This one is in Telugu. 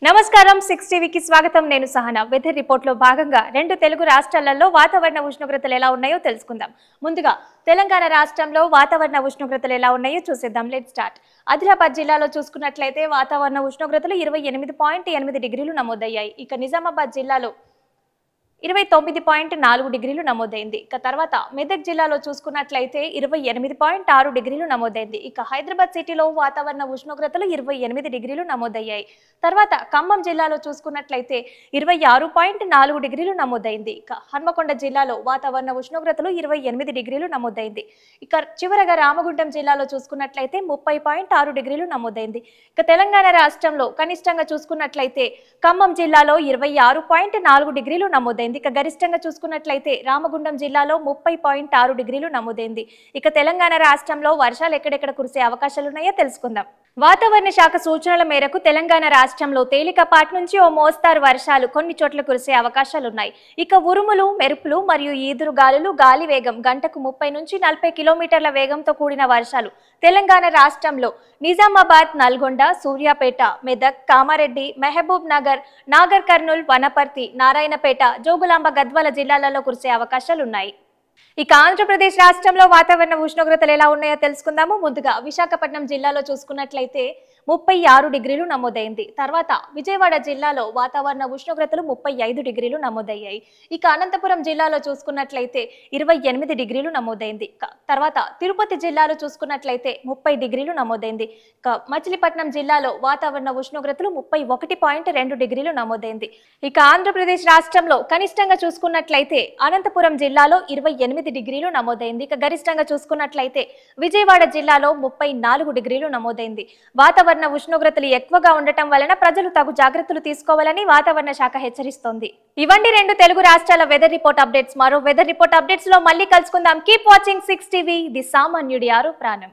నమస్కారం 6 టీవీకి స్వాగతం. నేను సహనా. వెదర్ రిపోర్ట్ లో భాగంగా రెండు తెలుగు రాష్ట్రాలలో వాతావరణ ఉష్ణోగ్రతలు ఎలా ఉన్నాయో తెలుసుకుందాం. ముందుగా తెలంగాణ రాష్ట్రంలో వాతావరణ ఉష్ణోగ్రతలు ఎలా ఉన్నాయో చూసేద్దాం. Let's start. ఆదిలాబాద్ జిల్లాలో చూసుకున్నట్లయితే వాతావరణ ఉష్ణోగ్రతలు 28.8 డిగ్రీలు నమోదయ్యాయి. ఇక నిజామాబాద్ జిల్లాలో 29.4 డిగ్రీలు నమోదైంది. ఇక తర్వాత మెదక్ జిల్లాలో చూసుకున్నట్లయితే 28.6 డిగ్రీలు నమోదైంది. ఇక హైదరాబాద్ సిటీలో వాతావరణ ఉష్ణోగ్రతలు 28 డిగ్రీలు నమోదయ్యాయి. తర్వాత ఖమ్మం జిల్లాలో చూసుకున్నట్లయితే 26.4 డిగ్రీలు నమోదైంది. ఇక హన్మకొండ జిల్లాలో వాతావరణ ఉష్ణోగ్రతలు 28 డిగ్రీలు నమోదైంది. ఇక చివరగా రామగుండం జిల్లాలో చూసుకున్నట్లయితే 30.6 డిగ్రీలు నమోదైంది. ఇక తెలంగాణ రాష్ట్రంలో కనిష్టంగా చూసుకున్నట్లయితే ఖమ్మం జిల్లాలో 26.4 డిగ్రీలు నమోదైంది. ఇక గరిష్టంగా చూసుకున్నట్లయితే రామగుండం జిల్లాలో 30.6 డిగ్రీలు నమోదైంది. ఇక తెలంగాణ రాష్ట్రంలో వర్షాలు ఎక్కడెక్కడ కురిసే అవకాశాలు ఉన్నాయో తెలుసుకుందాం. వాతావరణ శాఖ సూచనల మేరకు తెలంగాణ రాష్ట్రంలో తేలికపాటి నుంచి ఓ మోస్తారు వర్షాలు కొన్ని చోట్ల కురిసే అవకాశాలున్నాయి. ఇక ఉరుములు, మెరుపులు మరియు ఈదురు గాలులు, గాలి వేగం గంటకు 30 నుంచి 40 కిలోమీటర్ల వేగంతో కూడిన వర్షాలు తెలంగాణ రాష్ట్రంలో నిజామాబాద్, నల్గొండ, సూర్యాపేట, మెదక్, కామారెడ్డి, మహబూబ్ నగర్, నాగర్ కర్నూల్, వనపర్తి, నారాయణపేట, జోగులాంబ, గద్వాల జిల్లాలలో కురిసే అవకాశాలున్నాయి. ఇక ఆంధ్రప్రదేశ్ రాష్ట్రంలో వాతావరణ ఉష్ణోగ్రతలు ఎలా ఉన్నాయో తెలుసుకుందాము. ముందుగా విశాఖపట్నం జిల్లాలో చూసుకున్నట్లయితే 36 డిగ్రీలు నమోదైంది. తర్వాత విజయవాడ జిల్లాలో వాతావరణ ఉష్ణోగ్రతలు 35 డిగ్రీలు నమోదయ్యాయి. ఇక అనంతపురం జిల్లాలో చూసుకున్నట్లయితే 28 డిగ్రీలు నమోదైంది. తర్వాత తిరుపతి జిల్లాలో చూసుకున్నట్లయితే 30 డిగ్రీలు నమోదైంది. ఇక మచిలీపట్నం జిల్లాలో వాతావరణ ఉష్ణోగ్రతలు 31.2 డిగ్రీలు నమోదైంది. ఇక ఆంధ్రప్రదేశ్ రాష్ట్రంలో కనిష్టంగా చూసుకున్నట్లయితే అనంతపురం జిల్లాలో 28 డిగ్రీలు నమోదైంది. ఇక గరిష్టంగా చూసుకున్నట్లయితే విజయవాడ జిల్లాలో 34 డిగ్రీలు నమోదైంది. వాతావరణ ఉష్ణోగ్రతలు ఎక్కువగా ఉండటం వలన ప్రజలు తగు జాగ్రత్తలు తీసుకోవాలని వాతావరణ శాఖ హెచ్చరిస్తోంది. ఇవండి రెండు తెలుగు రాష్ట్రాల వెదర్ రిపోర్ట్ అప్డేట్స్. మరో వెదర్ రిపోర్ట్ అప్డేట్స్ లో మళ్ళీ కలుసుకుందాం. Keep watching 6 TV. ది సామాన్యుడి ఆరో ప్రాణం.